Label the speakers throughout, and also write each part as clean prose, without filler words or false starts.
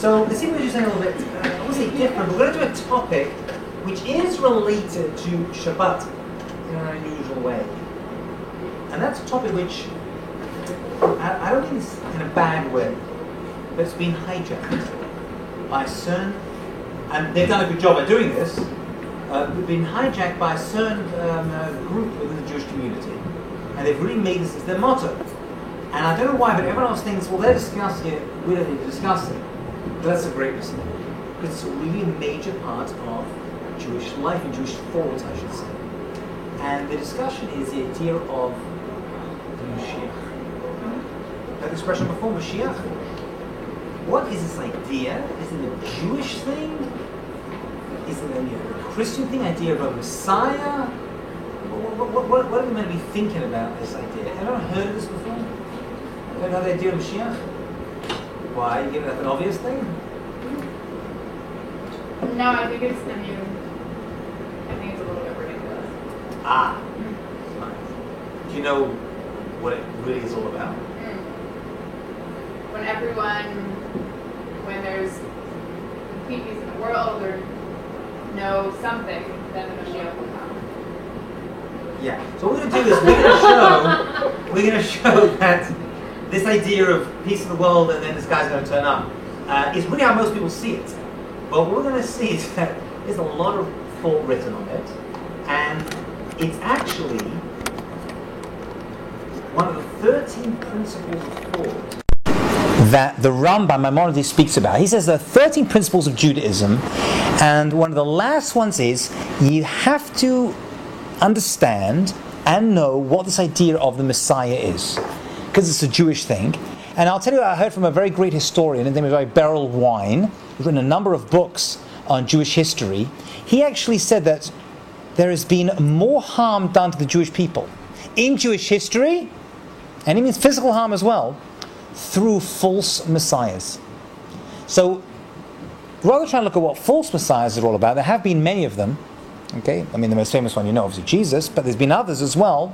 Speaker 1: So the sequence is saying a little bit, I won't say different, but we're going to do a topic which is related to Shabbat in an unusual way. And that's a topic which, I don't think it's in a bad way, but it's been hijacked by a certain, and they've done a good job at doing this, been hijacked by a certain group within the Jewish community. And they've really made this as their motto. And I don't know why, but everyone else thinks, well, they're discussing it, we don't need to discuss it. But that's a great mistake. Because it's really a major part of Jewish life and Jewish thought, I should say. And the discussion is the idea of the Moshiach. That expression before, Moshiach. What is this idea? Is it a Jewish thing? Is it a Christian thing? Idea of a Messiah? What are we meant to be thinking about this idea? Have anyone heard of this before? Have you heard the idea of Moshiach? Why? You give it an obvious thing?
Speaker 2: No, I think it's a little bit ridiculous.
Speaker 1: Ah. Do you know what it really is all about?
Speaker 2: When there's complete peace in the world or know something, then the Moshiach will come.
Speaker 1: Yeah. So what we're going to do is we're going to show that this idea of peace in the world and then this guy's going to turn up is really how most people see it. But what we're going to see is that there's a lot of thought written on it, and it's actually one of the 13 principles of thought that the Rambam Maimonides speaks about. He says there are 13 principles of Judaism, and one of the last ones is you have to understand and know what this idea of the Messiah is, because it's a Jewish thing. And I'll tell you, I heard from a very great historian, his name is Beryl Wine, who's written a number of books on Jewish history. He actually said that there has been more harm done to the Jewish people in Jewish history, and he means physical harm as well, through false messiahs. So, rather than look at what false messiahs are all about, there have been many of them. Okay, I mean the most famous one, obviously Jesus, but there's been others as well.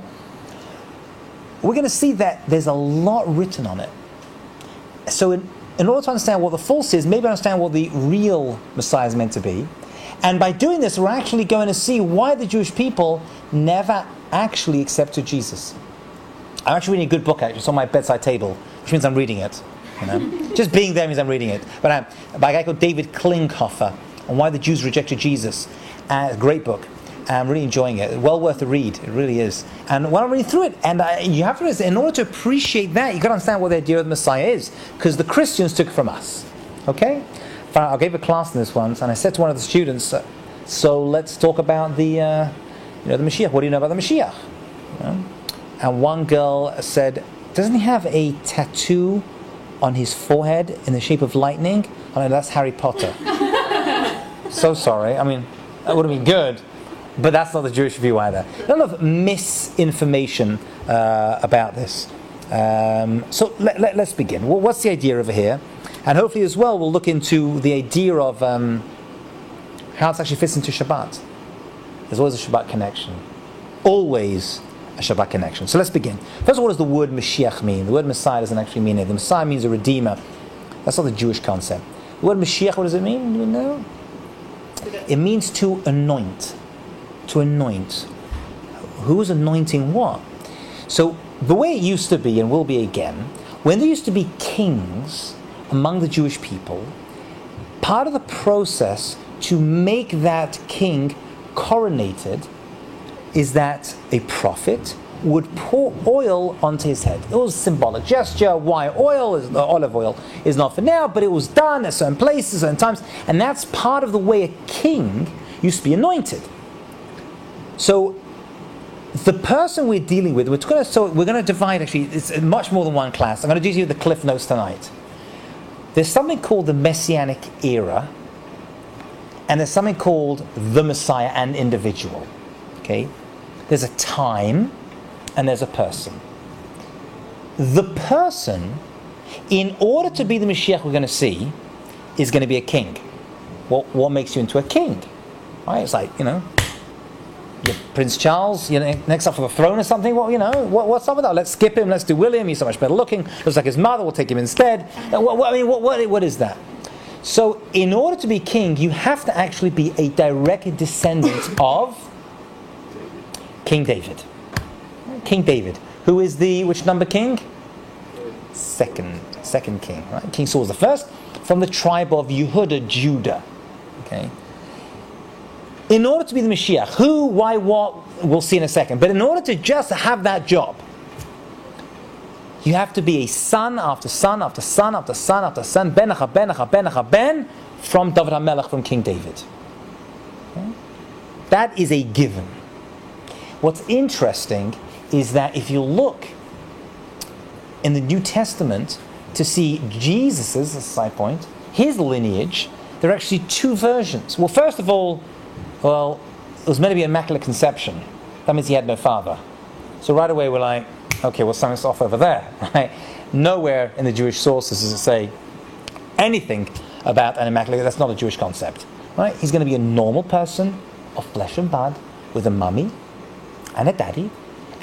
Speaker 1: We're going to see that there's a lot written on it. So in order to understand what the false is, maybe understand what the real Messiah is meant to be. And by doing this, we're actually going to see why the Jewish people never actually accepted Jesus. I'm actually reading a good book, actually. It's on my bedside table, which means I'm reading it. Just being there means I'm reading it. But by a guy called David Klinghoffer, on why the Jews rejected Jesus. A great book. I'm really enjoying it. Well worth the read. It really is. And when I'm reading through it, and you have to realize, in order to appreciate that, you've got to understand what the idea of the Messiah is, because the Christians took it from us. Okay? I gave a class in this once, and I said to one of the students, so let's talk about the Mashiach. What do you know about the Mashiach? And one girl said, doesn't he have a tattoo on his forehead in the shape of lightning? Oh no, that's Harry Potter. So sorry. I mean, that would have been good. But that's not the Jewish view either. A lot of misinformation about this. So let's begin. What's the idea over here? And hopefully as well we'll look into the idea of how it actually fits into Shabbat. There's always a Shabbat connection. Always a Shabbat connection. So let's begin. First of all, what does the word Mashiach mean? The word Messiah doesn't actually mean it. The Messiah means a Redeemer. That's not the Jewish concept. The word Mashiach, what does it mean? Do you know? It means to anoint. To anoint. Who's anointing what? So the way it used to be, and will be again, when there used to be kings among the Jewish people, part of the process to make that king coronated is that a prophet would pour oil onto his head. It was a symbolic gesture. Why olive oil is not for now, but it was done at certain places, certain times, and that's part of the way a king used to be anointed. So the person we're dealing with, we're going to divide, actually, it's much more than one class. I'm going to do you the Cliff Notes tonight. There's something called the Messianic era, and there's something called the Messiah and individual. Okay? There's a time, and there's a person. The person, in order to be the Mashiach we're going to see, is going to be a king. What makes you into a king? Right? It's like, you're Prince Charles, next up for the throne or something. What's up with that? Let's skip him. Let's do William. He's so much better looking. Looks like his mother. We'll take him instead. What is that? So in order to be king, you have to actually be a direct descendant of King David. King David, who is the, which number king? Second king, right? King Saul was the first, from the tribe of Yehuda, Judah. Okay. In order to be the Moshiach, who, why, what, we'll see in a second. But in order to just have that job, you have to be a son after son after son after son after son, ben acha ben acha ben acha ben, from David HaMelech, from King David. Okay? That is a given. What's interesting is that if you look in the New Testament to see Jesus' as a side point, his lineage, there are actually two versions. Well, first of all, it was meant to be immaculate conception. That means he had no father. So right away we're like, okay, well, something's off over there, right? Nowhere in the Jewish sources does it say anything about an immaculate. That's not a Jewish concept, right? He's going to be a normal person of flesh and blood with a mummy and a daddy,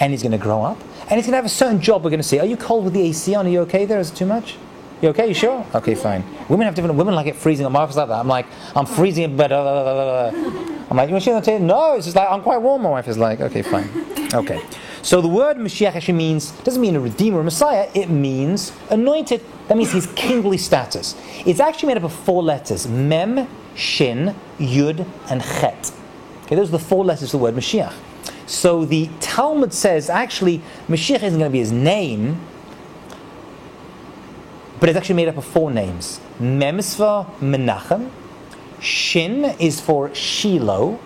Speaker 1: and he's going to grow up, and he's going to have a certain job. We're going to see. Are you cold with the AC on? Are you okay there? Is it too much? You okay? You sure? Okay, fine. Women have different. Women like it freezing. My wife's like that. I'm like, I'm freezing, but I'm like, you want to on the table? No, it's just like, I'm quite warm. My wife is like, okay, fine. Okay. So the word Mashiach actually means, doesn't mean a redeemer, a Messiah. It means anointed. That means his kingly status. It's actually made up of 4 letters: Mem, Shin, Yud, and Chet. Okay, those are the 4 letters of the word Mashiach. So the Talmud says, actually, Mashiach isn't going to be his name, but it's actually made up of 4 names. Mem is for Menachem. Shin is for Shiloh.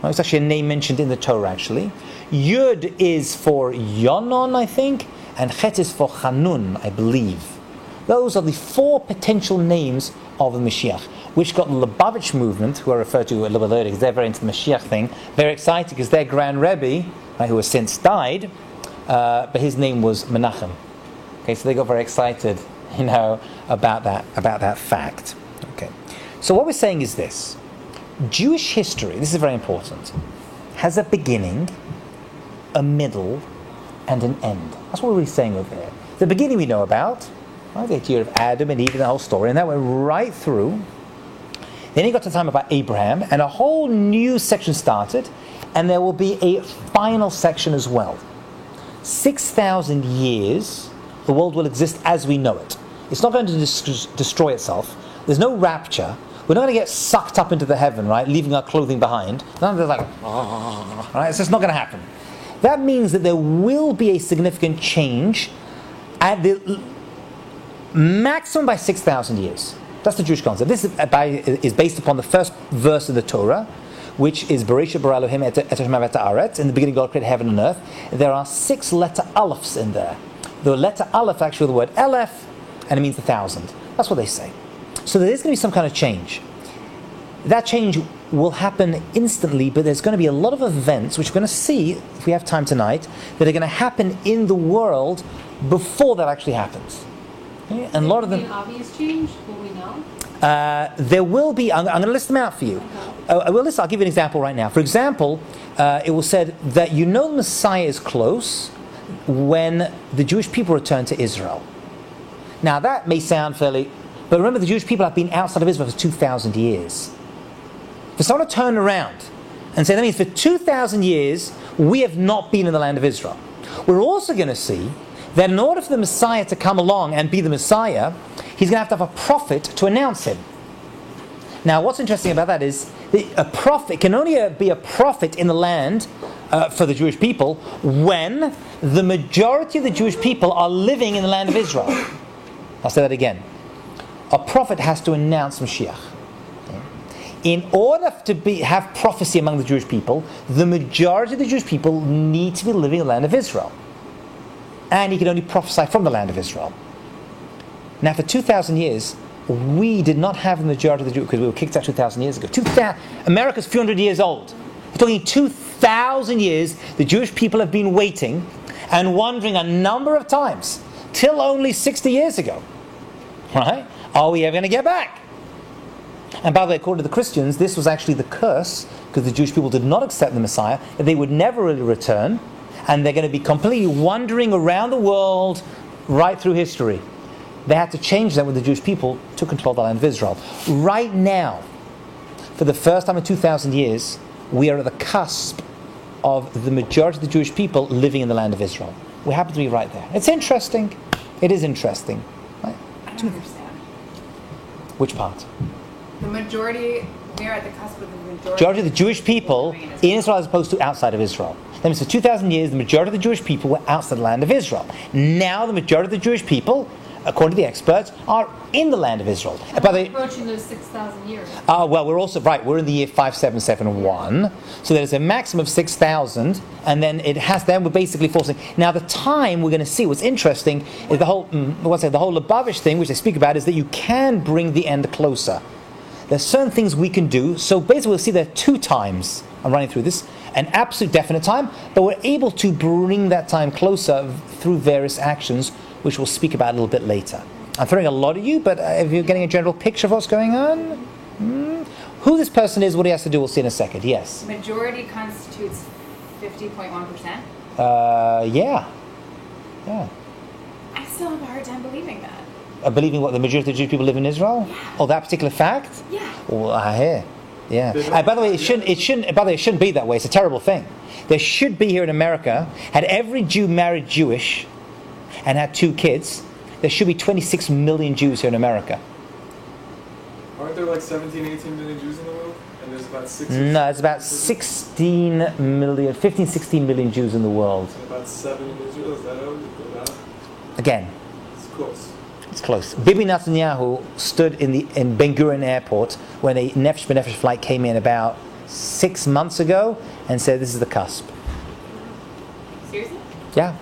Speaker 1: Well, it's actually a name mentioned in the Torah, actually. Yud is for Yonon, I think. And Chet is for Hanun, I believe. Those are the 4 potential names of the Mashiach, which got the Lubavitch movement, who I referred to a little bit earlier, because they're very into the Mashiach thing, very excited because their Grand Rebbe, who has since died, but his name was Menachem. Okay, so they got very excited, about that fact. Okay, so what we're saying is this: Jewish history, this is very important, has a beginning, a middle, and an end. That's what we're really saying over here. The beginning we know about, right, the idea of Adam and Eve and the whole story, and that went right through. Then he got to the time about Abraham, and a whole new section started, and there will be a final section as well. 6,000 years, the world will exist as we know it. It's not going to destroy itself. There's no rapture. We're not going to get sucked up into the heaven, right, leaving our clothing behind. None of like, right? It's just not going to happen. That means that there will be a significant change at the maximum by 6,000 years. That's the Jewish concept. This is based upon the first verse of the Torah, which is Bereshit bara Elohim et hashamayim v'et haaretz. In the beginning, God created heaven and earth. There are 6 letter alephs in there. The letter aleph, actually, the word elef, and it means 1,000. That's what they say. So there is going to be some kind of change. That change will happen instantly, but there's going to be a lot of events, which we're going to see, if we have time tonight, that are going to happen in the world before that actually happens. Okay? And a lot of them.
Speaker 3: An obvious change? Will we know?
Speaker 1: There will be. I'm going to list them out for you. I'll give you an example right now. For example, it was said that the Messiah is close when the Jewish people return to Israel. Now that may sound fairly, but remember the Jewish people have been outside of Israel for 2,000 years. For someone to turn around and say that means for 2,000 years we have not been in the land of Israel. We're also going to see that in order for the Messiah to come along and be the Messiah, he's going to have a prophet to announce him. Now what's interesting about that is a prophet can only be a prophet in the land for the Jewish people when the majority of the Jewish people are living in the land of Israel. I'll say that again. A prophet has to announce Moshiach. Okay? In order to have prophecy among the Jewish people, the majority of the Jewish people need to be living in the land of Israel. And he can only prophesy from the land of Israel. Now for 2,000 years, we did not have the majority of the Jews, because we were kicked out 2,000 years ago. America's a few hundred years old. We're talking 2,000 years, the Jewish people have been waiting and wondering a number of times, till only 60 years ago. Right? Are we ever going to get back? And by the way, according to the Christians, this was actually the curse, because the Jewish people did not accept the Messiah, that they would never really return, and they're going to be completely wandering around the world right through history. they had to change that when the Jewish people took control of the land of Israel. Right now, for the first time in 2,000 years, we are at the cusp of the majority of the Jewish people living in the land of Israel. We happen to be right there. It's interesting. It is interesting. Right?
Speaker 2: I don't understand.
Speaker 1: Which part?
Speaker 2: The majority, we're at the cusp of the
Speaker 1: Majority of the Jewish people in Israel as opposed to outside of Israel. That means for 2,000 years, the majority of the Jewish people were outside the land of Israel. Now the majority of the Jewish people, according to the experts, are in the land of Israel.
Speaker 3: Approaching those 6,000 years.
Speaker 1: Well, we're also, right, we're in the year 5771. So there's a maximum of 6,000, and then then we're basically forcing. Now the time we're going to see, what's interesting, is the whole Lubavitch thing, which they speak about, is that you can bring the end closer. There's certain things we can do. So basically we'll see there are 2 times, I'm running through this, an absolute definite time, but we're able to bring that time closer through various actions, which we'll speak about a little bit later. I'm throwing a lot at you, but if you're getting a general picture of what's going on, who this person is, what he has to do, we'll see in a second. Yes?
Speaker 2: Majority constitutes 50.1%?
Speaker 1: Yeah.
Speaker 2: I still have a hard time believing that.
Speaker 1: Believing what, the majority of the Jewish people live in Israel?
Speaker 2: Yeah.
Speaker 1: Oh, that particular fact?
Speaker 2: Yeah.
Speaker 1: Well, I hear. Yeah. By the way, it shouldn't be that way. It's a terrible thing. There should be here in America, had every Jew married Jewish and had 2 kids, there should be 26 million Jews here in America.
Speaker 4: Aren't there like 17, 18 million Jews in the world? And there's about 6
Speaker 1: No, it's about 16 million Jews in the world.
Speaker 4: And about 7 in Israel, is that how it goes down?
Speaker 1: Again,
Speaker 4: It's close.
Speaker 1: it's close. Bibi Netanyahu stood in Ben Gurion Airport when a Nefesh B'Nefesh flight came in about 6 months ago and said, this is the cusp.
Speaker 2: Seriously?
Speaker 1: Yeah.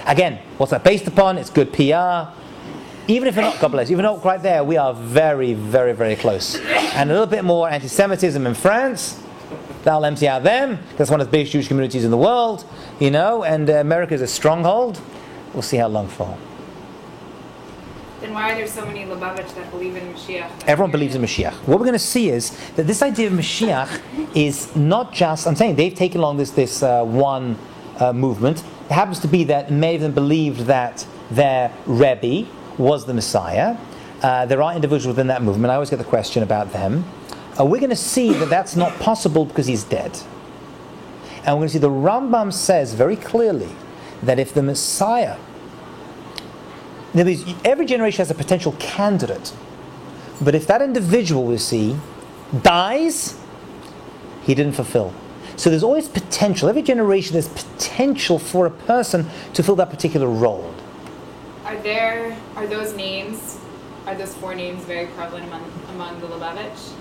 Speaker 1: Again, what's that based upon? It's good PR. Even if you're not, God bless, even if you're not quite there, we are very, very, very close. And a little bit more anti-Semitism in France, that'll empty out them. That's one of the biggest Jewish communities in the world, and America is a stronghold. We'll see how long for.
Speaker 2: Then why are there so many Lubavitch that believe in Moshiach?
Speaker 1: Everyone believes in Mashiach. What we're going to see is that this idea of Mashiach is not just, I'm saying they've taken along this one movement. It happens to be that many of them believed that their Rebbe was the Messiah. There are individuals within that movement. I always get the question about them. We're going to see that that's not possible because he's dead. And we're going to see the Rambam says very clearly that if the Messiah, every generation has a potential candidate, but if that individual, we see, dies, he didn't fulfill. So there's always potential. Every generation there's potential for a person to fill that particular role.
Speaker 2: Are those 4 names very prevalent among the Lubavitch?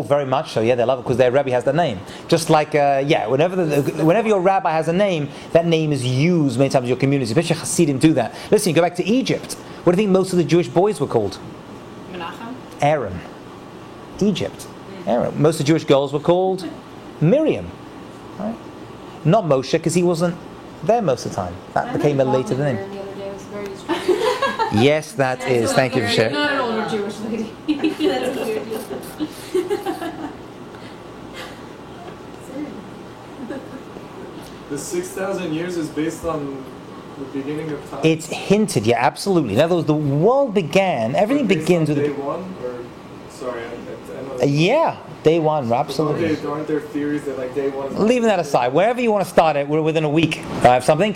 Speaker 1: Very much so. Yeah, they love it because their Rebbe has that name. Just like, whenever your rabbi has a name, that name is used many times in your community. Especially Hasidim do that. Listen, you go back to Egypt. What do you think most of the Jewish boys were called?
Speaker 2: Menachem?
Speaker 1: Aaron. Egypt. Aaron. Most of the Jewish girls were called Miriam. Right? Not Moshe because he wasn't there most of the time. That became a later name.
Speaker 3: The other day. It was very strange.
Speaker 1: Yes, that is. Thank you for sharing.
Speaker 3: Not an older Jewish lady. That's a weird deal.
Speaker 4: The 6,000 years is based on the beginning of time?
Speaker 1: It's hinted, yeah, absolutely. In other words, the world began, everything begins with...
Speaker 4: day one? Or, sorry, I know that.
Speaker 1: Yeah, day one, absolutely.
Speaker 4: Okay, aren't there theories that like day one is...
Speaker 1: Leaving that aside, wherever you want to start it, we're within a week of something.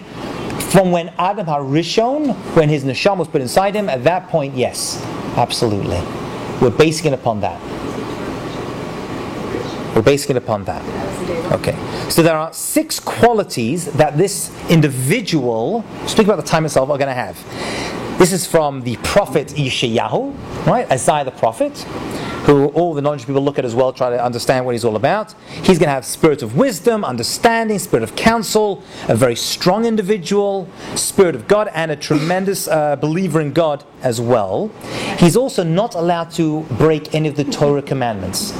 Speaker 1: From when Adam HaRishon, when his neshama was put inside him, at that point, yes, absolutely. We're basing it upon that. Okay. So there are 6 qualities that this individual, speaking about the time itself, are going to have. This is from the prophet Yeshayahu, right? Isaiah the prophet, who all the knowledge people look at as well, try to understand what he's all about. He's going to have spirit of wisdom, understanding, spirit of counsel, a very strong individual, spirit of God, and a tremendous believer in God as well. He's also not allowed to break any of the Torah commandments.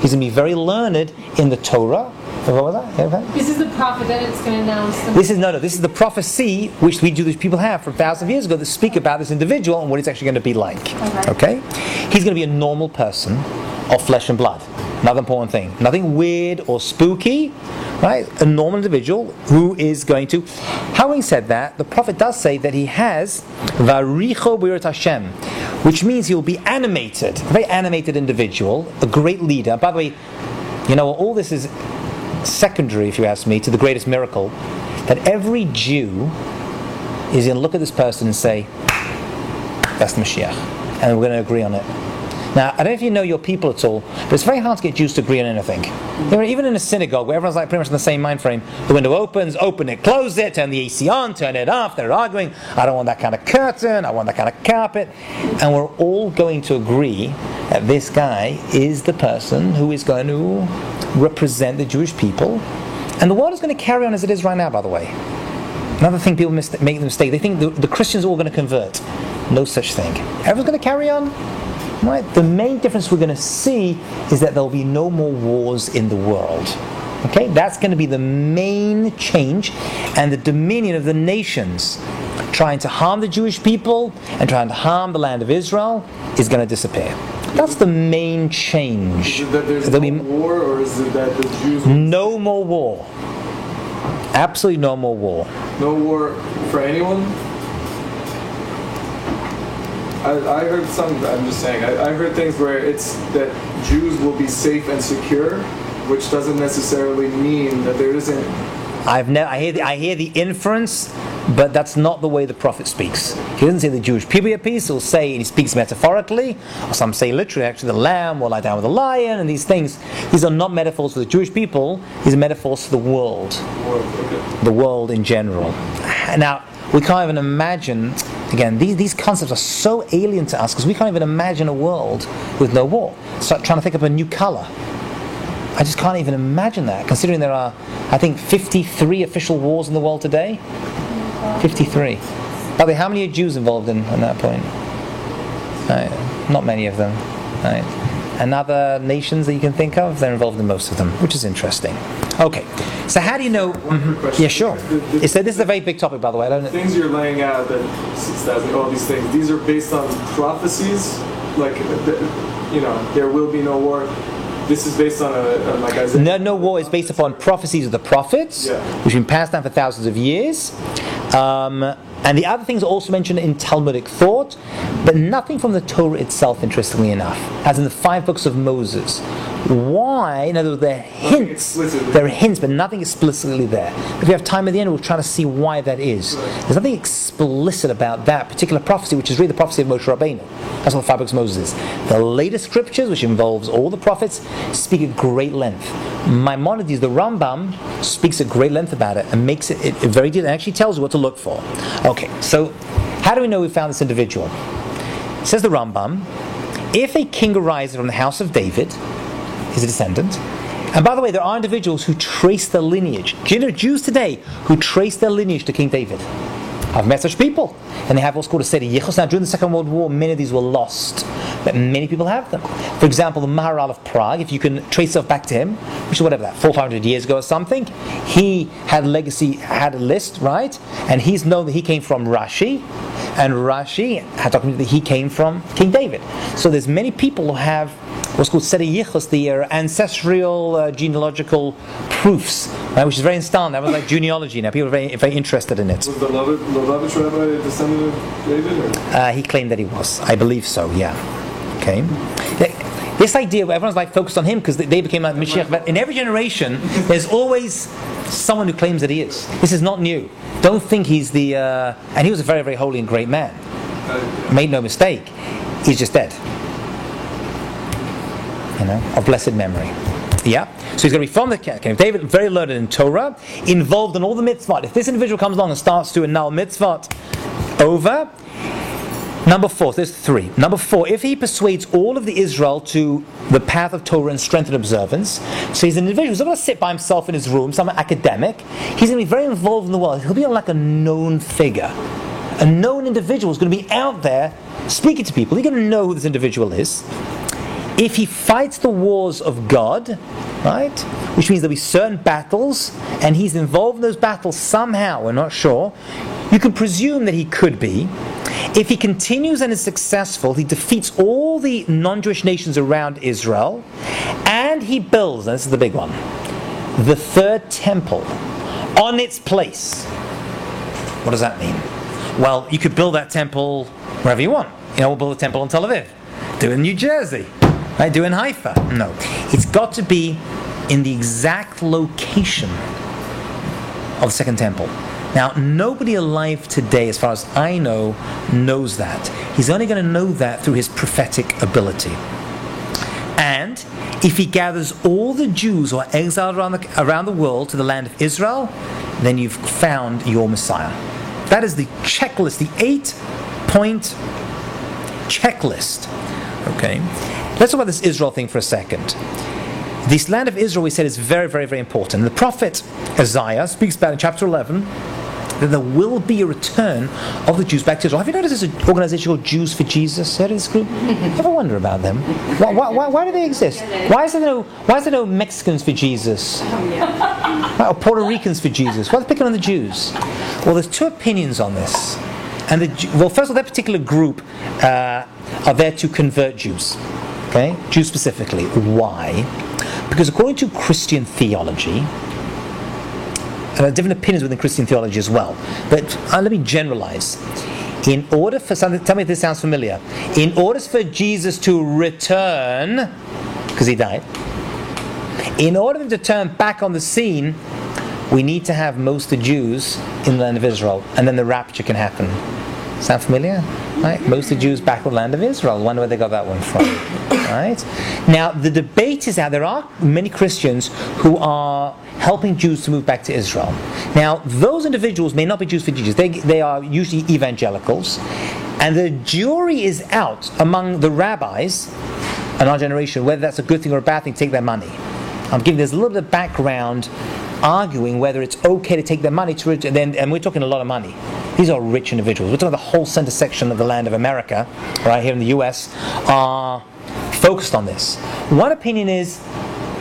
Speaker 1: He's going to be very learned in the Torah. What was that?
Speaker 3: This is the prophet that it's going to announce.
Speaker 1: This is the prophecy which we Jewish people have from thousands of years ago that speak about this individual and what it's actually going to be like. Okay? He's going to be a normal person of flesh and blood. Another important thing. Nothing weird or spooky, right? A normal individual who is going to... Having said that, the prophet does say that he has Varicho B'yirat Hashem, which means he will be animated. A very animated individual, a great leader. By the way, you know, all this is secondary, if you ask me, to the greatest miracle, that every Jew is going to look at this person and say, that's the Moshiach. And we're going to agree on it. Now, I don't know if you know your people at all, but it's very hard to get Jews to agree on anything. You know, even in a synagogue where everyone's like pretty much in the same mind frame, the window opens, open it, close it, turn the AC on, turn it off, they're arguing, I don't want that kind of curtain, I want that kind of carpet. And we're all going to agree that this guy is the person who is going to represent the Jewish people. And the world is going to carry on as it is right now, by the way. Another thing people make the mistake, they think the Christians are all going to convert. No such thing. Everyone's going to carry on. Right? The main difference we're going to see is that there will be no more wars in the world. Okay? That's going to be the main change, and the dominion of the nations trying to harm the Jewish people and trying to harm the land of Israel is going to disappear. That's the main change.
Speaker 4: Is it that there's no war, or is it that the Jews...
Speaker 1: No more war. Absolutely no more war.
Speaker 4: No war for anyone? I heard some, I'm just saying, I heard things where it's that Jews will be safe and secure, which doesn't necessarily mean that there isn't...
Speaker 1: I hear the inference, but that's not the way the prophet speaks. He doesn't say the Jewish people be at peace. He'll say, and he speaks metaphorically, or some say literally, actually the lamb will lie down with the lion, and these things. These are not metaphors for the Jewish people. These are metaphors for the world. The world in general. Now, we can't even imagine, again, these concepts are so alien to us because we can't even imagine a world with no war. Start trying to think of a new color. I just can't even imagine that, considering there are, I think, 53 official wars in the world today. 53. By the way, how many are Jews involved in that point? Not many of them. Right. And other nations that you can think of, they're involved in most of them, which is interesting. Okay, so how do you know... Yeah, sure. This is a very big topic, by the way. I don't know.
Speaker 4: Things you're laying out, that 6,000, all these things, these are based on prophecies, like, you know, there will be no war. This is based on like Isaiah.
Speaker 1: No war is based upon prophecies of the prophets, which have been passed down for thousands of years. And the other things are also mentioned in Talmudic thought, but nothing from the Torah itself, interestingly enough, as in the 5 books of Moses. Why? In other words, there are hints, but nothing explicitly there. If we have time at the end, we'll try to see why that is. There's nothing explicit about that particular prophecy, which is really the prophecy of Moshe Rabbeinu. That's what the 5 books of Moses is. The later scriptures, which involves all the prophets, speak at great length. Maimonides, the Rambam, speaks at great length about it and makes it very detailed and actually tells you what to look for. Okay, so how do we know we found this individual? Says the Rambam, if a king arises from the house of David, he's a descendant. And by the way, there are individuals who trace their lineage. Do you know Jews today who trace their lineage to King David? I've met such people. And they have what's called a Seder Yichus. Now, during the Second World War, many of these were lost. But many people have them. For example, the Maharal of Prague, if you can trace yourself back to him, which is whatever that, 400 years ago or something, he had a list, right? And he's known that he came from Rashi. And Rashi had documented that he came from King David. So there's many people who have what's called Seder Yichus, the ancestral genealogical proofs, right, which is very installed. That was like genealogy. Now people are very, very interested in it.
Speaker 4: Was the Lubavitch rabbi a descendant of David? Or?
Speaker 1: He claimed that he was. I believe so, yeah. Okay. This idea where everyone's like focused on him because they became like Moshiach, but in every generation there's always someone who claims that he is. This is not new. Don't think he's the... and he was a very, very holy and great man. Made no mistake. He's just dead. You know, of blessed memory. Yeah. So he's going to be from the king of David, very learned in Torah, involved in all the mitzvot. If this individual comes along and starts to annul mitzvot, over. Number 4, there's 3. Number 4, if he persuades all of the Israel to the path of Torah and strengthen observance, so he's an individual who's not going to sit by himself in his room, some academic, he's going to be very involved in the world. He'll be like a known figure. A known individual is going to be out there speaking to people. You're going to know who this individual is. If he fights the wars of God, right, which means there'll be certain battles, and he's involved in those battles somehow, we're not sure, you can presume that he could be. If he continues and is successful, he defeats all the non-Jewish nations around Israel, and And he builds, and this is the big one, the third temple on its place. What does that mean? Well, you could build that temple wherever you want. We'll build a temple in Tel Aviv. Do it in New Jersey. Right? Do it in Haifa. No. It's got to be in the exact location of the second temple. Now, nobody alive today, as far as I know, knows that. He's only going to know that through his prophetic ability. And if he gathers all the Jews who are exiled around the world to the land of Israel, then you've found your Messiah. That is the checklist, the 8-point checklist. Okay? Let's talk about this Israel thing for a second. This land of Israel, we said, is very, very, very important. The prophet Isaiah speaks about in chapter 11 that there will be a return of the Jews back to Israel. Have you noticed there's an organization called Jews for Jesus? Heard of this group? Ever wonder about them? Why do they exist? Why is there no Mexicans for Jesus? Or Puerto Ricans for Jesus? Why are they picking on the Jews? Well, there's two opinions on this. And first of all, that particular group are there to convert Jews. Okay? Jews specifically. Why? Because according to Christian theology, and there are different opinions within Christian theology as well, but let me generalize. In order for something, tell me if this sounds familiar. In order for Jesus to return, because he died, in order for him to turn back on the scene, we need to have most of the Jews in the land of Israel, and then the rapture can happen. Sound familiar? Right? Most of the Jews back in the land of Israel. I wonder where they got that one from. Right? Now, the debate is out. There are many Christians who are helping Jews to move back to Israel. Now, those individuals may not be Jews for Jesus. They are usually evangelicals. And the jury is out among the rabbis in our generation whether that's a good thing or a bad thing to take their money. I'm giving this a little bit of background, arguing whether it's okay to take their money and we're talking a lot of money. These are rich individuals. We're talking about the whole center section of the land of America, right here in the US, are focused on this. One opinion is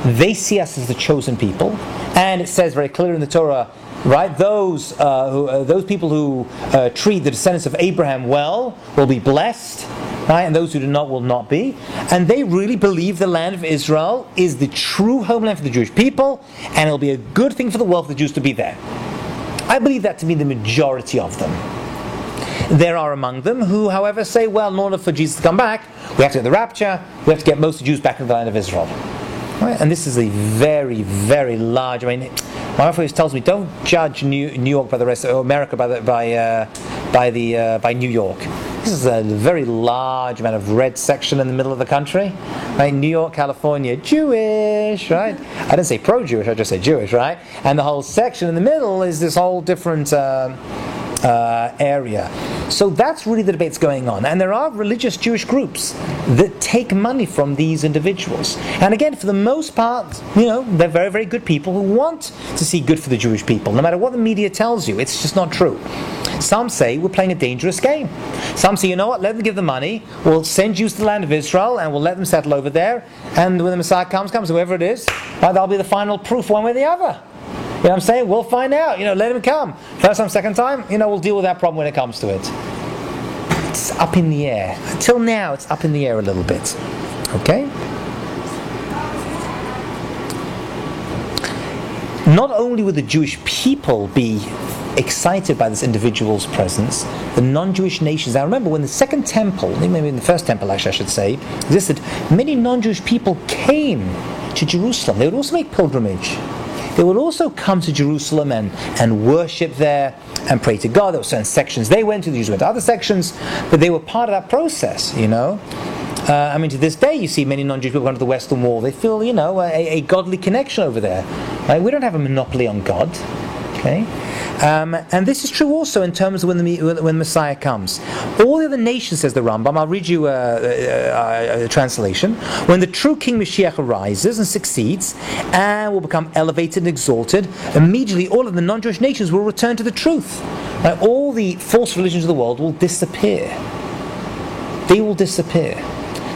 Speaker 1: they see us as the chosen people, and it says very clearly in the Torah, right? Those people who treat the descendants of Abraham well will be blessed, right? And those who do not will not be. And they really believe the land of Israel is the true homeland for the Jewish people, and it'll be a good thing for the world for the Jews to be there. I believe that to be the majority of them. There are among them who, however, say, well, in order for Jesus to come back, we have to get the rapture, we have to get most of the Jews back into the land of Israel. Right? And this is a very, very large, my wife always tells me, don't judge New York by the rest of America by New York. This is a very large amount of red section in the middle of the country. Right? New York, California, Jewish, right? I didn't say pro-Jewish, I just said Jewish, right? And the whole section in the middle is this whole different area. So that's really the debate that's going on. And there are religious Jewish groups that take money from these individuals. And again, for the most part, they're very, very good people who want to see good for the Jewish people. No matter what the media tells you, it's just not true. Some say we're playing a dangerous game. Some say, you know what, let them give the money, we'll send Jews to the land of Israel and we'll let them settle over there, and when the Messiah comes, whoever it is, that'll be the final proof one way or the other. You know what I'm saying? We'll find out. Let him come. First time, second time, we'll deal with that problem when it comes to it. It's up in the air. Until now, it's up in the air a little bit. Okay? Not only would the Jewish people be excited by this individual's presence, the non-Jewish nations. Now remember, when the second temple, maybe in the first temple actually I should say, existed, many non-Jewish people came to Jerusalem. They would also make pilgrimage. They would also come to Jerusalem and worship there and pray to God. There were certain sections they went to, the Jews went to other sections, but they were part of that process, to this day you see many non-Jewish people going to the Western Wall. They feel, a godly connection over there. Right? We don't have a monopoly on God. Okay? And this is true also in terms of when the Messiah comes. All the other nations, says the Rambam, I'll read you a translation, when the true King Moshiach arises and succeeds and will become elevated and exalted, immediately all of the non-Jewish nations will return to the truth. Right? All the false religions of the world will disappear. They will disappear.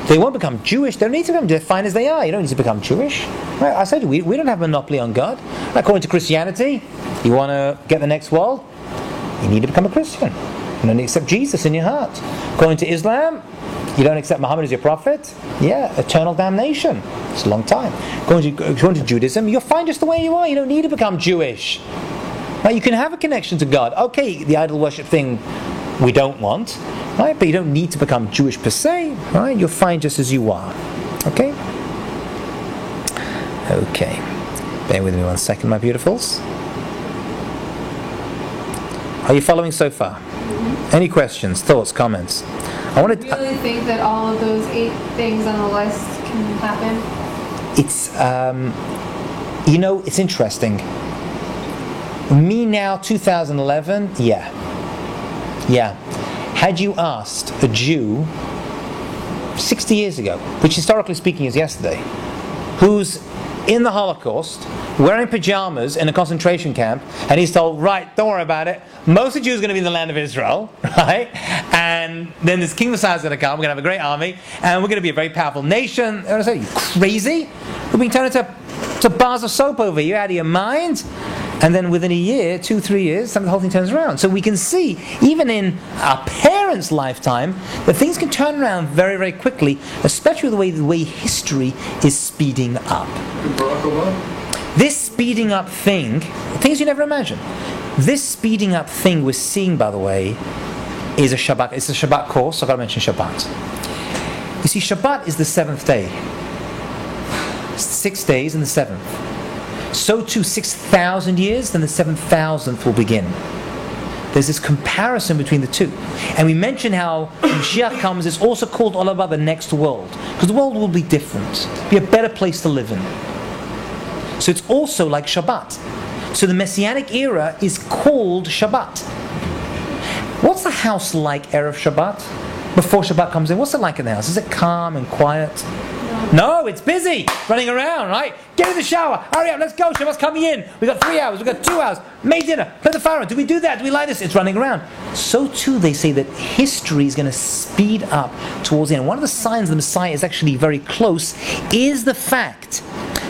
Speaker 1: They won't become Jewish. They don't need to become fine as they are. You don't need to become Jewish. Right? I said we don't have a monopoly on God. According to Christianity, you want to get the next world, you need to become a Christian. You don't need to accept Jesus in your heart. According to Islam, You don't accept Muhammad as your prophet? Yeah, eternal damnation. It's a long time. Going to Judaism, you're fine just the way you are. You don't need to become Jewish. Right? You can have a connection to God. Okay, the idol worship thing we don't want, right? But you don't need to become Jewish per se, right? You're fine just as you are. Okay? Okay. Bear with me 1 second, my beautifuls. Are you following so far? Any questions, thoughts, comments? I want
Speaker 3: Do you really think that all of those 8 things on the list can happen?
Speaker 1: It's, it's interesting. Me now, 2011, yeah. Had you asked a Jew 60 years ago, which historically speaking is yesterday, who's in the Holocaust, wearing pajamas in a concentration camp, and he's told, right, don't worry about it, most of the Jews are going to be in the land of Israel, right? And then this King Messiah is going to come, we're going to have a great army, and we're going to be a very powerful nation. And I say, you crazy? We're being turned into bars of soap over here, out of your mind? And then within a year, 2-3 years, the whole thing turns around. So we can see, even in our parents' lifetime, that things can turn around very, very quickly, especially the way history is speeding up. This speeding up thing, things you never imagine. This speeding up thing we're seeing, by the way, is a Shabbat. It's a Shabbat course, so I've got to mention Shabbat. You see, Shabbat is the 7th day. 6 days and the 7th. So too, 6,000 years, then the 7,000th will begin. There's this comparison between the two. And we mentioned how when Moshiach comes, it's also called all about the next world. Because the world will be different. Be a better place to live in. So it's also like Shabbat. So the Messianic era is called Shabbat. What's the house like Erev Shabbat? Before Shabbat comes in, what's it like in the house? Is it calm and quiet? No, it's busy, running around, right? Get in the shower, hurry up, let's go, Shabbat's coming in. We've got 3 hours, we've got 2 hours, make dinner, put the fire on. Do we do that? Do we light this? It's running around. So too, they say that history is going to speed up towards the end. One of the signs the Messiah is actually very close is the fact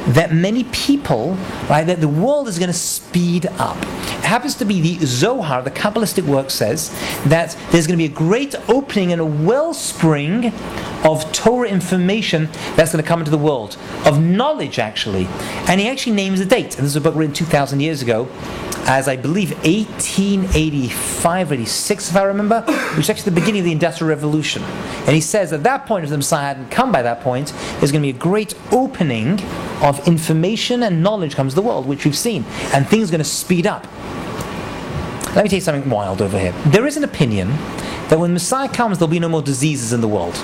Speaker 1: that many people, right, that the world is going to speed up. It happens to be the Zohar, the Kabbalistic work, says that there's going to be a great opening and a wellspring of Torah information that's going to come into the world, of knowledge actually. And he actually names a date. And this is a book written 2,000 years ago, as I believe 1885, 86 if I remember, which is actually the beginning of the Industrial Revolution. And he says at that point, if the Messiah hadn't come by that point, there's going to be a great opening of information and knowledge comes to the world, which we've seen. And things are going to speed up. Let me tell you something wild over here. There is an opinion that when Messiah comes, there'll be no more diseases in the world.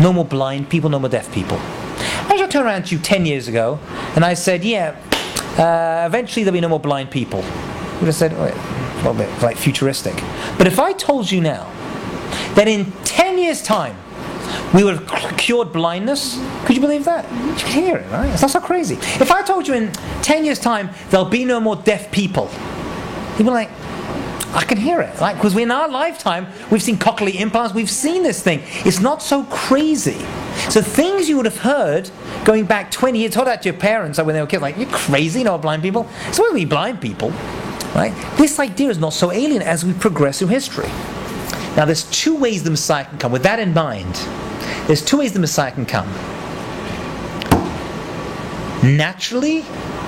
Speaker 1: No more blind people, no more deaf people. I should turn around to you 10 years ago, and I said, eventually there'll be no more blind people. You would have said, a little bit like futuristic. But if I told you now that in 10 years' time, we would have cured blindness, could you believe that? You can hear it, right? It's not so crazy. If I told you in 10 years' time, there'll be no more deaf people, you'd be like, I can hear it, right? Because in our lifetime, we've seen cochlear implants, we've seen this thing. It's not so crazy. So things you would have heard going back 20 years, told that to your parents when they were kids, like, you're crazy, you know, blind people? It's supposed to be blind people, right? This idea is not so alien as we progress through history. Now, there's 2 ways the Messiah can come. With that in mind, there's 2 ways the Messiah can come. Naturally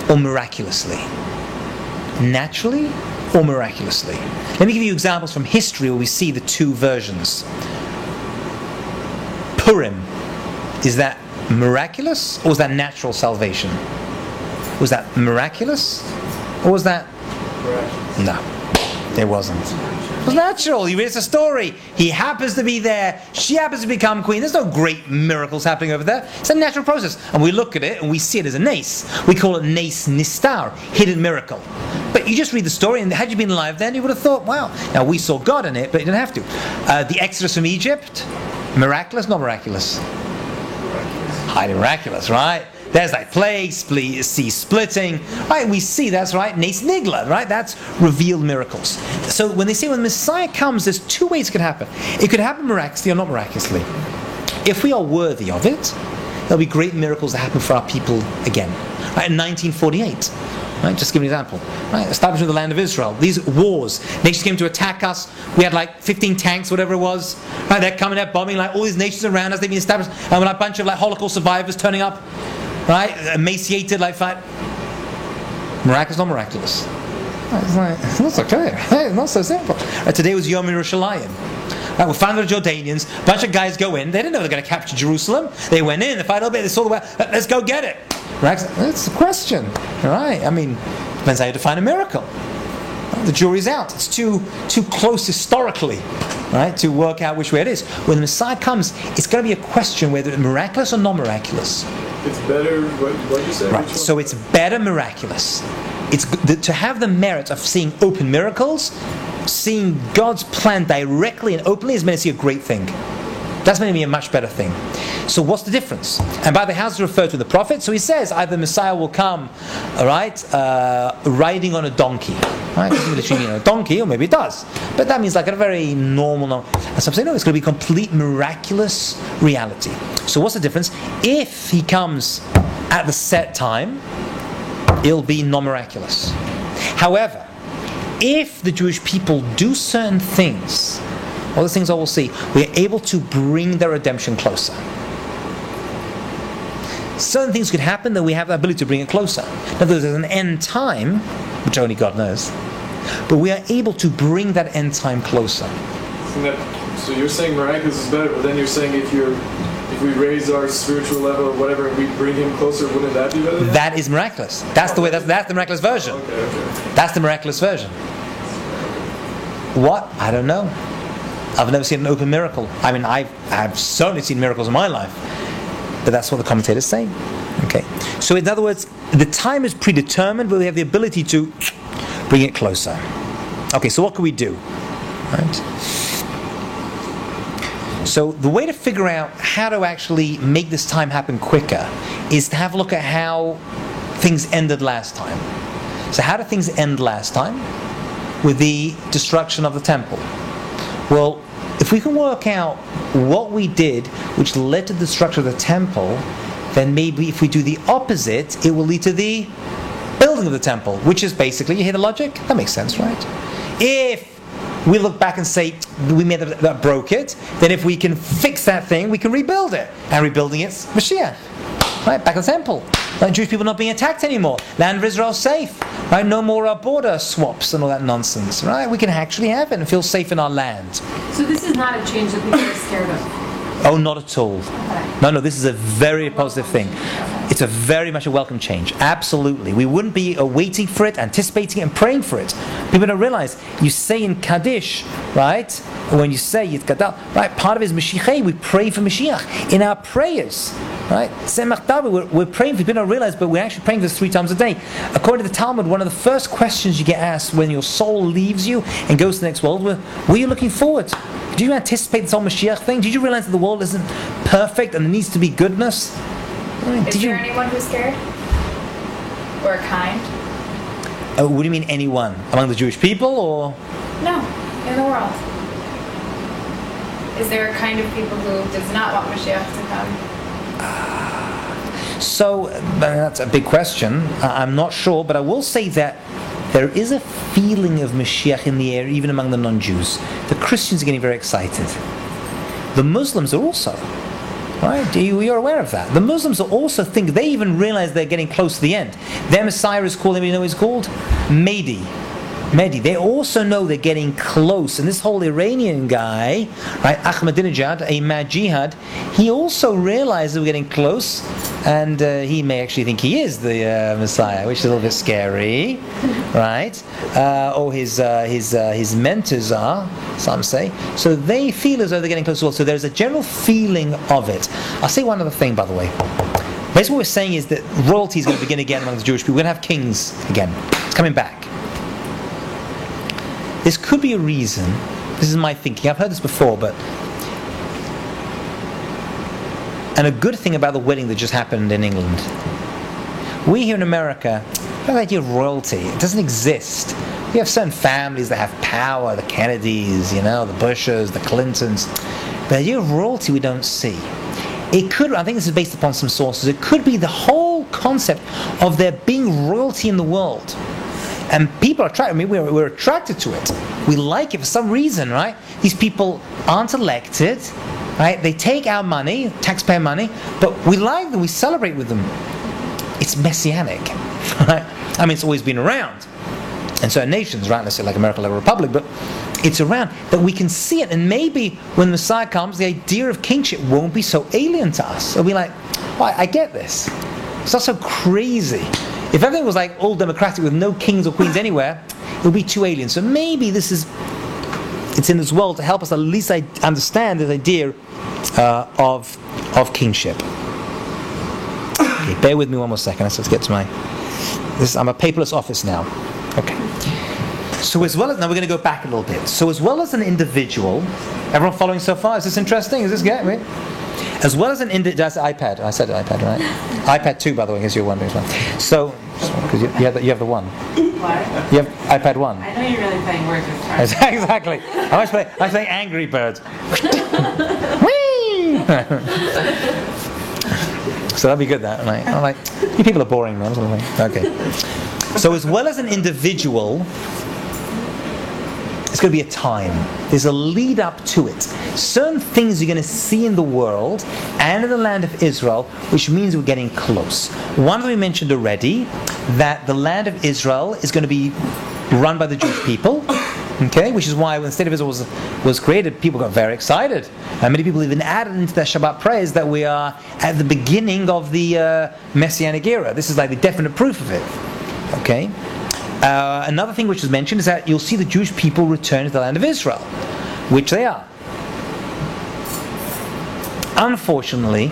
Speaker 1: or miraculously. Naturally or miraculously. Let me give you examples from history where we see the 2 versions. Purim, is that miraculous or was that natural salvation? Was that miraculous or was that? Miraculous. No, it wasn't. It was natural. You read it's a story. He happens to be there. She happens to become queen. There's no great miracles happening over there. It's a natural process. And we look at it and we see it as a nace. We call it nace nistar, hidden miracle. But you just read the story, and had you been alive then, you would have thought, wow. Now, we saw God in it, but you didn't have to. The Exodus from Egypt, miraculous, not miraculous? Highly miraculous, right? There's like plague, sea splitting, right? We see, that's right, Nes Nigla, right? That's revealed miracles. So when they say when the Messiah comes, there's 2 ways it could happen. It could happen miraculously or not miraculously. If we are worthy of it, there'll be great miracles that happen for our people again. Right? In 1948, Right? Just give an example. Right? Establishment of the land of Israel. These wars. Nations came to attack us. We had like 15 tanks, whatever it was. Right? They're coming there, bombing like all these nations around us. They've been established. And we're like a bunch of like Holocaust survivors turning up. Right? Emaciated, like fight. Miraculous, not miraculous. It's not so clear. It's not so simple. Today was Yom Yerushalayim. We found the Jordanians. A bunch of guys go in. They didn't know they were going to capture Jerusalem. They went in. They fight a little bit. They saw the way. Let's go get it. Right? That's the question. Right? I mean, depends how you define a miracle. The jury's out. It's too close historically, right, to work out which way it is. When the Messiah comes, it's going to be a question whether it's miraculous or non-miraculous.
Speaker 4: It's better. What did you say?
Speaker 1: Right. So it's better miraculous. It's to have the merit of seeing open miracles, seeing God's plan directly and openly is meant to see a great thing. That's going to be a much better thing. So what's the difference? And by the way, how does it refer to the prophet? So he says either the Messiah will come, riding on a donkey. Right? It doesn't literally mean a donkey, or maybe it does. But that means like a very normal. And some say no, it's going to be complete miraculous reality. So what's the difference? If he comes at the set time, it'll be non-miraculous. However, if the Jewish people do certain things, all the things I will see, we're able to bring their redemption closer. Certain things could happen that we have the ability to bring it closer. In other words, there's an end time, which only God knows, but we are able to bring that end time closer.
Speaker 4: So you're saying miraculous is better, but then you're saying if we raise our spiritual level or whatever and we bring him closer, wouldn't that be better?
Speaker 1: That is miraculous. That's the way. That's the miraculous version.
Speaker 4: Okay.
Speaker 1: That's the miraculous version. What? I don't know. I've never seen an open miracle. I mean, I've certainly seen miracles in my life, but that's what the commentators say. Okay. So in other words, the time is predetermined, but we have the ability to bring it closer. Okay. So what can we do? Right. So the way to figure out how to actually make this time happen quicker is to have a look at how things ended last time. So how did things end last time? With the destruction of the temple. Well, if we can work out what we did which led to the destruction of the temple, then maybe if we do the opposite, it will lead to the building of the temple, which is basically, you hear the logic? That makes sense, right? If we look back and say, we made that broke it, then if we can fix that thing, we can rebuild it. And rebuilding it's Moshiach. Right? Back in the temple. Right? Jewish people not being attacked anymore. Land of Israel safe. Right? No more border swaps and all that nonsense. Right? We can actually have it and feel safe in our land.
Speaker 3: So this is not a change that people are scared of?
Speaker 1: Oh, not at all.
Speaker 3: Okay.
Speaker 1: No, this is a very positive thing. It's a very much a welcome change. Absolutely. We wouldn't be waiting for it, anticipating it, and praying for it. People don't realize, you say in Kaddish, right? When you say Yit Gadal, right? Part of it is Mashiach. We pray for Mashiach in our prayers, right? We're praying for, people don't realize, but we're actually praying for this 3 times a day. According to the Talmud, one of the first questions you get asked when your soul leaves you and goes to the next world, were you looking forward? Did you anticipate this whole Mashiach thing? Did you realize that the world isn't perfect and there needs to be goodness?
Speaker 2: Is there anyone who's scared? Or kind?
Speaker 1: What do you mean anyone? Among the Jewish people or?
Speaker 2: No, in the world. Is there a kind of people who does not want Moshiach to come?
Speaker 1: So, that's a big question. I'm not sure, but I will say that there is a feeling of Mashiach in the air, even among the non-Jews. The Christians are getting very excited. The Muslims are also. Right? You're aware of that. The Muslims also think, they even realize they're getting close to the end. Their Messiah is called, you know what he's called? Mahdi. They also know they're getting close. And this whole Iranian guy, right, Ahmadinejad, a mad jihad, he also realized that we're getting close. And he may actually think he is the Messiah, which is a little bit scary, right? Or his mentors are, some say. So they feel as though they're getting close as well. So there's a general feeling of it. I'll say one other thing, by the way. Basically what we're saying is that royalty is going to begin again among the Jewish people. We're going to have kings again. It's coming back. This could be a reason. This is my thinking. I've heard this before, but... And a good thing about the wedding that just happened in England. We here in America, the idea of royalty, it doesn't exist. We have certain families that have power, the Kennedys, the Bushes, the Clintons. The idea of royalty we don't see. It could, I think this is based upon some sources, it could be the whole concept of there being royalty in the world. And people are attracted, I mean, we're attracted to it. We like it for some reason, right? These people aren't elected, right? They take our money, taxpayer money, but we like them, we celebrate with them. It's messianic, right? I mean, it's always been around. And certain nations, right? Let's say like America, like a republic, but it's around that we can see it. And maybe when the Messiah comes, the idea of kingship won't be so alien to us. It'll be like, well, I get this. It's not so crazy. If everything was like all democratic with no kings or queens anywhere, it would be too alien. So maybe it's in this world to help us at least understand this idea of kingship. Okay, bear with me one more second. Let's get to I'm a paperless office now. Okay. So now we're going to go back a little bit. So as well as an individual, everyone following so far? Is this interesting? Is this good? Right? As well as an that's iPad. I said iPad, right? iPad 2, by the way, in case you're wondering. So, because you have the one.
Speaker 5: What?
Speaker 1: You have iPad 1.
Speaker 5: I know you're really playing words with Tarzan.
Speaker 1: Exactly. I'm playing Angry Birds. So that'd be good, that, right? I'm like, you people are boring, man. Okay. So as well as an individual, it's going to be a time. There's a lead up to it. Certain things you're going to see in the world and in the land of Israel, which means we're getting close. One that we mentioned already, that the land of Israel is going to be run by the Jewish people. Okay, which is why when the state of Israel was created, people got very excited. And many people even added into their Shabbat prayers that we are at the beginning of the Messianic era. This is like the definite proof of it. Okay. Another thing which is mentioned is that you'll see the Jewish people return to the land of Israel, which they are. Unfortunately,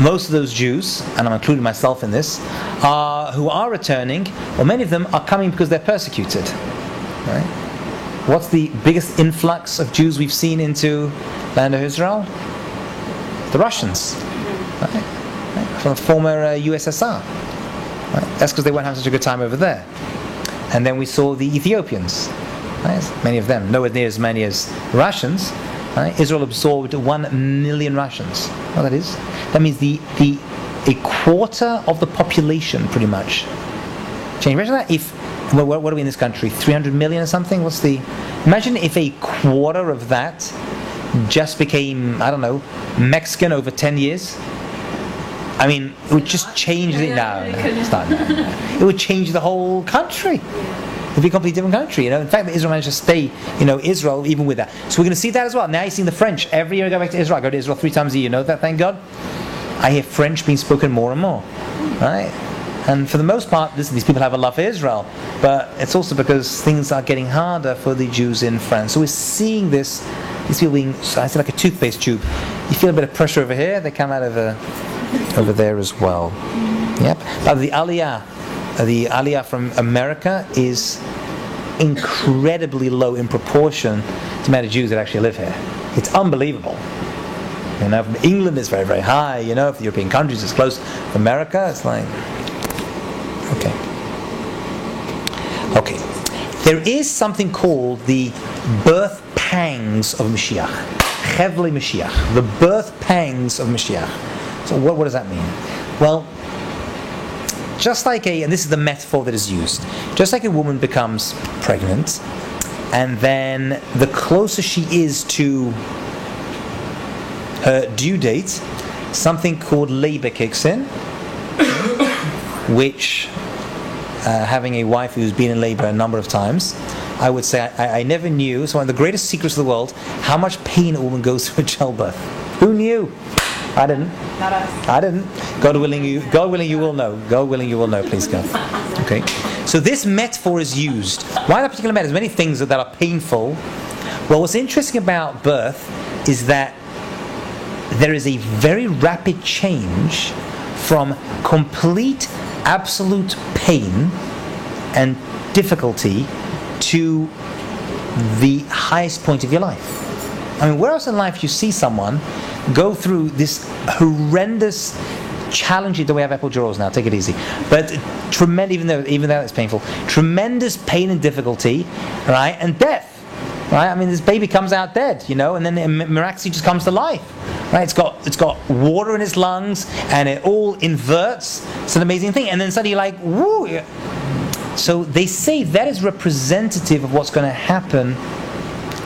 Speaker 1: most of those Jews, and I'm including myself in this, who are returning, well, many of them are coming because they're persecuted. Right? What's the biggest influx of Jews we've seen into the land of Israel? The Russians, right? From the former USSR. Right? That's because they weren't having such a good time over there. And then we saw the Ethiopians, right? Many of them, nowhere near as many as Russians. Right? Israel absorbed 1 million Russians. What that is? That means a quarter of the population, pretty much. Imagine that if, what are we in this country? 300 million or something? Imagine if a quarter of that just became, I don't know, Mexican over 10 years. I mean, it would just change it. No, it's not. No. It would change the whole country. It would be a completely different country. In fact, Israel managed to stay, Israel even with that. So we're going to see that as well. Now you're seeing the French. Every year I go back to Israel. I go to Israel 3 times a year. You know that, thank God? I hear French being spoken more and more. Right? And for the most part, these people have a love for Israel. But it's also because things are getting harder for the Jews in France. So we're seeing these people being, I say, like a toothpaste tube. You feel a bit of pressure over here, they come out over there as well. Yep. But the Aliyah from America is incredibly low in proportion to the amount of Jews that actually live here. It's unbelievable. From England it's very, very high. For the European countries it's close. For America it's like, okay. There is something called the birth pangs of Moshiach. Chevli Mashiach. The birth pangs of Mashiach. So what does that mean? Well, just like and this is the metaphor that is used, just like a woman becomes pregnant, and then the closer she is to her due date, something called labor kicks in, which, having a wife who's been in labor a number of times, I would say I never knew, it's one of the greatest secrets of the world, how much pain a woman goes through at childbirth. Who knew? I didn't.
Speaker 5: Not us.
Speaker 1: I didn't. God willing, you will know. God willing, you will know. Please, God. Okay. So this metaphor is used. Why that particular metaphor? There's many things that are painful. Well, what's interesting about birth is that there is a very rapid change from complete, absolute pain and difficulty to the highest point of your life. I mean, where else in life you see someone go through this horrendous challenge? The way I have epidurals now, take it easy. But tremendous, even though it's painful, tremendous pain and difficulty, right? And death, right? I mean, this baby comes out dead, and then it miraculously just comes to life. Right? It's got water in its lungs, and it all inverts. It's an amazing thing. And then suddenly you're like, woo! So they say that is representative of what's going to happen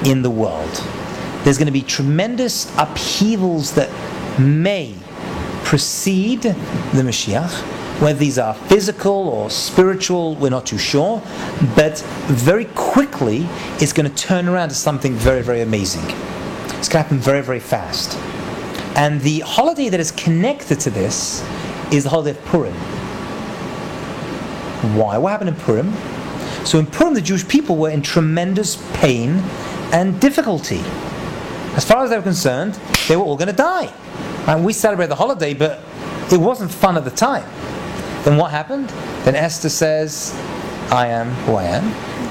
Speaker 1: in the world. There's going to be tremendous upheavals that may precede the Moshiach. Whether these are physical or spiritual, we're not too sure. But very quickly, it's going to turn around to something very, very amazing. It's going to happen very, very fast. And the holiday that is connected to this is the holiday of Purim. Why? What happened in Purim? So in Purim, the Jewish people were in tremendous pain and difficulty. As far as they were concerned, they were all going to die. And we celebrate the holiday, but it wasn't fun at the time. Then what happened? Then Esther says, I am who I am.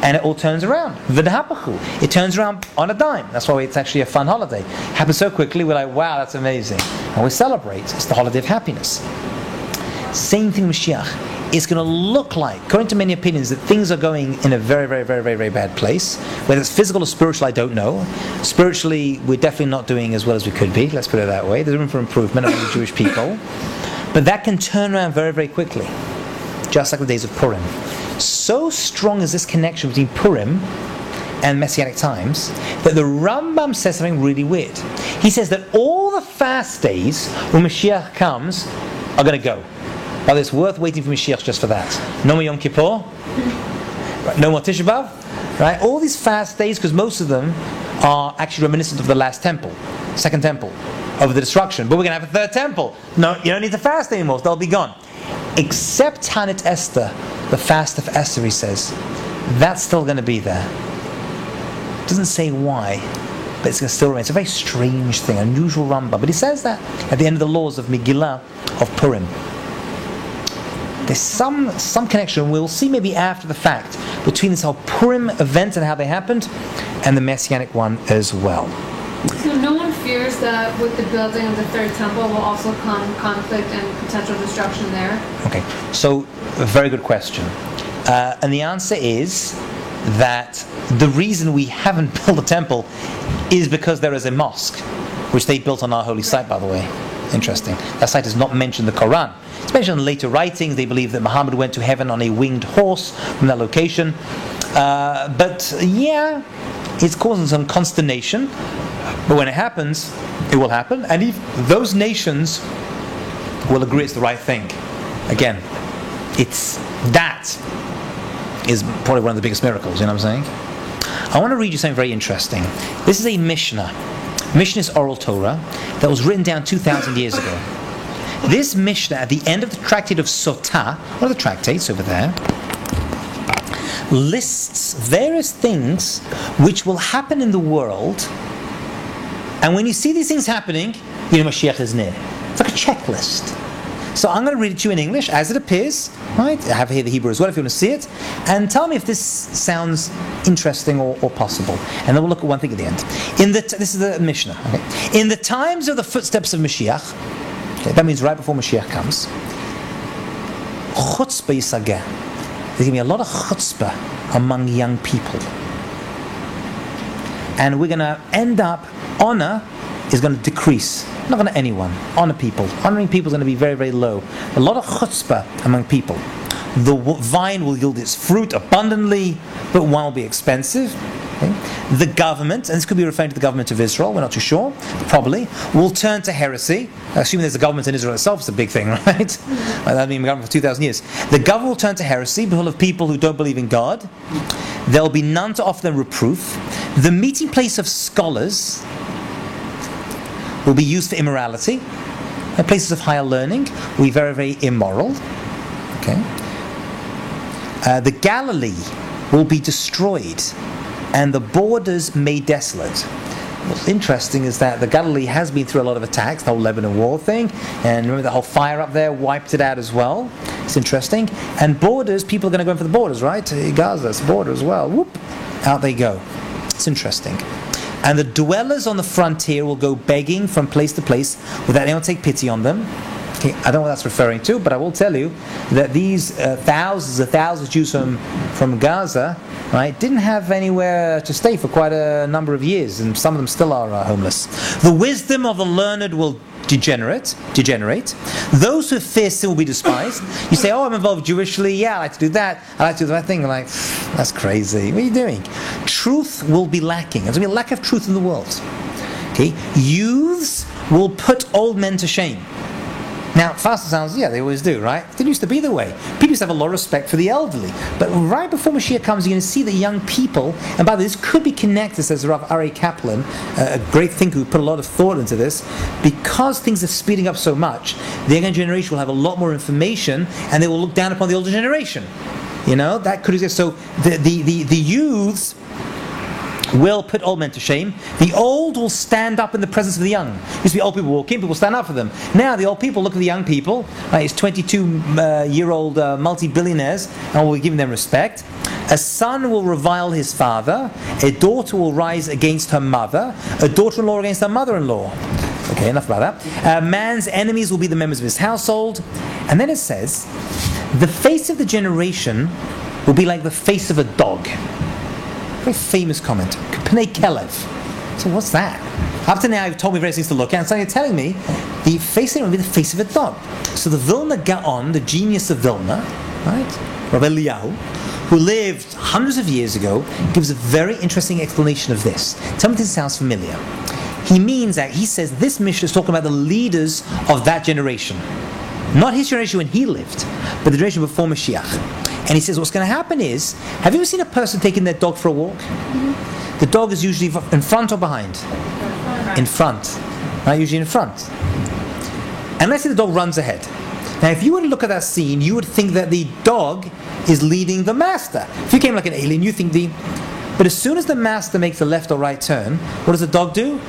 Speaker 1: And it all turns around. V'dahapachu. It turns around on a dime. That's why it's actually a fun holiday. It happens so quickly, we're like, wow, that's amazing. And we celebrate. It's the holiday of happiness. Same thing with Mashiach. It's going to look like, according to many opinions, that things are going in a very, very, very, very, very bad place. Whether it's physical or spiritual, I don't know. Spiritually, we're definitely not doing as well as we could be. Let's put it that way. There's room for improvement among the Jewish people. But that can turn around very, very quickly. Just like the days of Purim. So strong is this connection between Purim and Messianic times that the Rambam says something really weird. He says that all the fast days when Mashiach comes are going to go. But it's worth waiting for Mashiach just for that. No more Yom Kippur, right? No more Tisha B'Av, right? All these fast days, because most of them are actually reminiscent of the last temple, second temple, of the destruction. But we're going to have a third temple. No, you don't need to fast anymore, they'll be gone. Except Tanit Esther, the fast of Esther, he says, that's still going to be there. Doesn't say why, but it's going to still remain. It's a very strange thing, unusual Rambam. But he says that at the end of the laws of Megillah of Purim. There's some connection, we'll see maybe after the fact, between this whole Purim event and how they happened, and the Messianic one as well.
Speaker 3: So no one fears that with the building of the third temple will also come conflict and potential destruction there?
Speaker 1: Okay, so a very good question. And the answer is that the reason we haven't built a temple is because there is a mosque, which they built on our holy site, by the way. Interesting. That site is not mentioned in the Quran. It's mentioned in later writings. They believe that Muhammad went to heaven on a winged horse from that location. But yeah, it's causing some consternation. But when it happens, it will happen. And if those nations will agree it's the right thing. Again, that is probably one of the biggest miracles, you know what I'm saying? I want to read you something very interesting. This is a Mishnah. Mishnah is oral Torah that was written down 2,000 years ago. This Mishnah, at the end of the tractate of Sotah, one of the tractates over there, lists various things which will happen in the world, and when you see these things happening, you know Mashiach is near. It's like a checklist. So I'm going to read it to you in English as it appears, right? I have here the Hebrew as well if you want to see it, and tell me if this sounds interesting or possible. And then we'll look at one thing at the end. This is the Mishnah. Okay? In the times of the footsteps of Mashiach, okay, that means right before Mashiach comes, chutzpah yisageh. There's going to be a lot of chutzpah among young people. And we're going to end up, honor is going to decrease. Not going to anyone. Honor people. Honoring people is going to be very, very low. A lot of chutzpah among people. The vine will yield its fruit abundantly, but wine will be expensive. Okay? The government, and this could be referring to the government of Israel, we're not too sure, probably, will turn to heresy. Assuming there's a government in Israel itself, it's a big thing, right? That's been government for 2,000 years. The government will turn to heresy, full of people who don't believe in God. There will be none to offer them reproof. The meeting place of scholars will be used for immorality. And places of higher learning will be very, very immoral. Okay. The Galilee will be destroyed and the borders made desolate. What's interesting is that the Galilee has been through a lot of attacks, the whole Lebanon War thing, and remember the whole fire up there wiped it out as well. It's interesting. And borders, people are going to go in for the borders, right? Gaza's border as well. Whoop, out they go. It's interesting. And the dwellers on the frontier will go begging from place to place without anyone take pity on them. Okay, I don't know what that's referring to, but I will tell you that these thousands of Jews from Gaza, right, didn't have anywhere to stay for quite a number of years, and some of them still are homeless. The wisdom of the learned will degenerate. Those who fear sin will be despised. You say, oh, I'm involved Jewishly, yeah, I like to do that, I like to do that thing. I'm like, that's crazy. What are you doing? Truth will be lacking. There's going to be a lack of truth in the world. Okay, youths will put old men to shame. Now, fast sounds, yeah, they always do, right? It used to be the way. People used to have a lot of respect for the elderly. But right before Moshiach comes, you're going to see that young people, and by the way, this could be connected, says Rav Ari Kaplan, a great thinker who put a lot of thought into this, because things are speeding up so much, the younger generation will have a lot more information, and they will look down upon the older generation. You know, that could exist. So the youths will put old men to shame. The old will stand up in the presence of the young. Used to be old people walking, people stand up for them. Now the old people look at the young people, right, it's 22-year-old multi-billionaires, and we're giving them respect. A son will revile his father, a daughter will rise against her mother, a daughter-in-law against her mother-in-law. Okay, enough about that. A man's enemies will be the members of his household. And then it says, the face of the generation will be like the face of a dog. Very famous comment. Pnei Kelev. So what's that? Up to now you've told me various things to look at, and so you're telling me the face of it will be the face of a dog. So the Vilna Gaon, the genius of Vilna, right, Rav Eliyahu, who lived hundreds of years ago, gives a very interesting explanation of this. Tell me if this sounds familiar. He means that he says this Mishnah is talking about the leaders of that generation. Not his generation when he lived, but the generation before Moshiach. And he says what's going to happen is, have you ever seen a person taking their dog for a walk? Mm-hmm. The dog is usually in front or behind? In front. Right, usually in front. And let's say the dog runs ahead. Now if you were to look at that scene, you would think that the dog is leading the master. If you came like an alien, you think but as soon as the master makes a left or right turn, what does the dog do?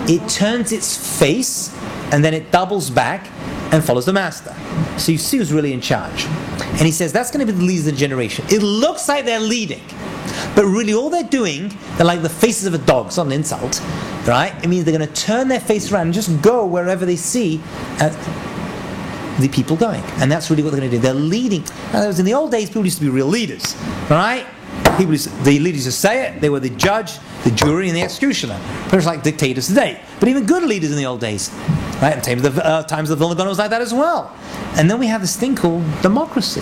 Speaker 1: It turns its face and then it doubles back and follows the master. So you see who's really in charge. And he says that's going to be the leaders of the generation. It looks like they're leading, but really all they're doing, they're like the faces of a dog. It's not an insult, right? It means they're going to turn their face around and just go wherever they see the people going. And that's really what they're going to do. They're leading. Now, in the old days, people used to be real leaders, right? The leaders used to say it. They were the judge, the jury, and the executioner. Pretty much like dictators today. But even good leaders in the old days. Right? In times of the Vilna Gaon was like that as well. And then we have this thing called democracy,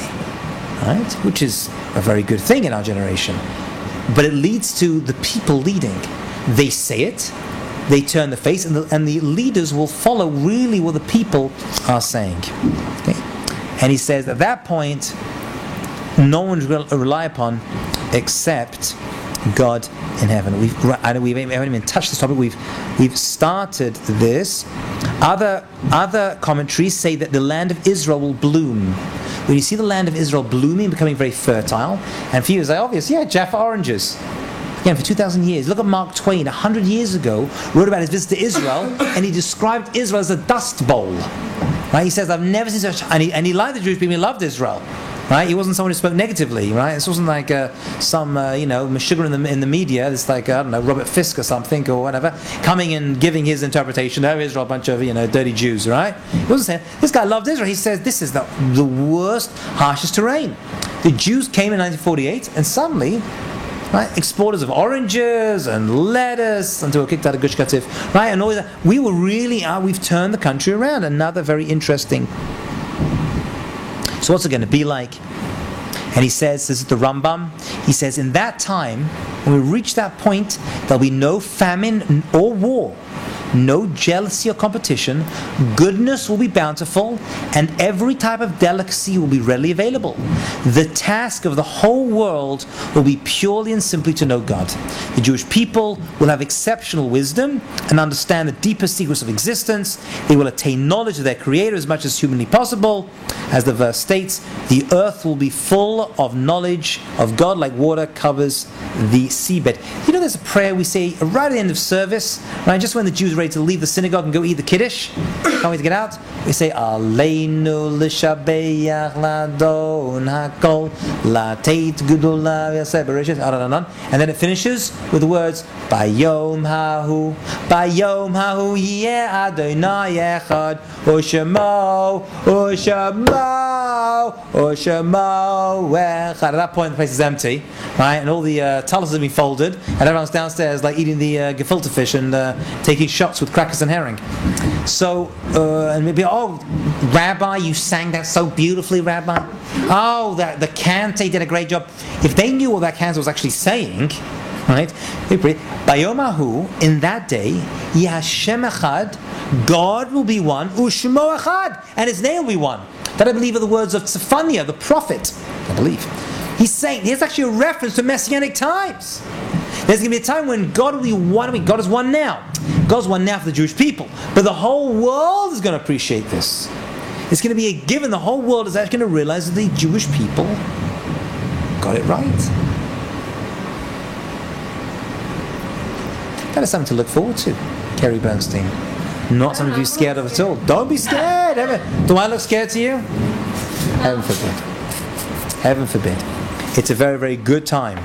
Speaker 1: right? Which is a very good thing in our generation. But it leads to the people leading. They say it, they turn the face, and the leaders will follow really what the people are saying. Okay? And he says at that point, no one will rely upon except God in heaven. We haven't even touched this topic. We've started this. Other commentaries say that the land of Israel will bloom. When you see the land of Israel blooming, becoming very fertile, and for you it's like obvious, yeah, Jaffa oranges. Again, for 2,000 years. Look at Mark Twain, 100 years ago, wrote about his visit to Israel, and he described Israel as a dust bowl. Right? He says, I've never seen such, and he liked the Jewish people, he loved Israel. Right? He wasn't someone who spoke negatively, right? This wasn't like some sugar in the media. It's like, I don't know, Robert Fisk or something or whatever, coming and giving his interpretation. Oh, Israel, a bunch of, dirty Jews, right? He wasn't saying, this guy loved Israel. He says, this is the worst, harshest terrain. The Jews came in 1948 and suddenly, right, exporters of oranges and lettuce until we were kicked out of Gush Katif, right? And all that. We were really, we've turned the country around. Another very interesting. So what's it going to be like? And he says, this is the Rambam, he says, in that time, when we reach that point, there'll be no famine or war, no jealousy or competition, goodness will be bountiful, and every type of delicacy will be readily available. The task of the whole world will be purely and simply to know God. The Jewish people will have exceptional wisdom and understand the deepest secrets of existence. They will attain knowledge of their Creator as much as humanly possible. As the verse states, the earth will be full of knowledge of God like water covers the seabed. There's a prayer we say right at the end of service, right? Just when the Jews are ready ready to leave the synagogue and go eat the kiddush, can't wait to get out, we say Aleinu l'shabeach ladon hakol lateit gudula v'yaseh bereshit, and then it finishes with the words Bayom hahu yeh Adonai echad u'shemo echad. At that point the place is empty, right, and all the talis have been folded, and everyone's downstairs like eating the gefilte fish and taking shots with crackers and herring. So, and maybe, Rabbi, you sang that so beautifully, Rabbi. Oh, the cantor did a great job. If they knew what that cantor was actually saying, right? Bayomahu, in that day, Yashem Echad, God will be one, Ushmo Echad, and His name will be one. That I believe are the words of Tzefaniah, the prophet. I believe. He's saying, here's actually a reference to Messianic times. There's going to be a time when God will be one. I mean, God is one now. God's one now for the Jewish people. But the whole world is going to appreciate this. It's going to be a given. The whole world is actually going to realize that the Jewish people got it right. That is something to look forward to, Kerry Bernstein. Not something to be scared of at all. Don't be scared. Do I look scared to you? Heaven forbid. Heaven forbid. It's a very, very good time.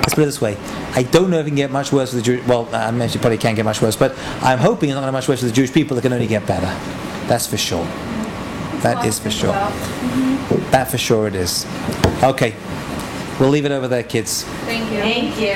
Speaker 1: Let's put it this way. I don't know if it can get much worse for the Jewish... Well, I mean, it probably can't get much worse, but I'm hoping it's not going to get much worse for the Jewish people. It can only get better. That's for sure. That is for sure. That for sure it is. Okay. We'll leave it over there, kids.
Speaker 3: Thank you.
Speaker 5: Thank you.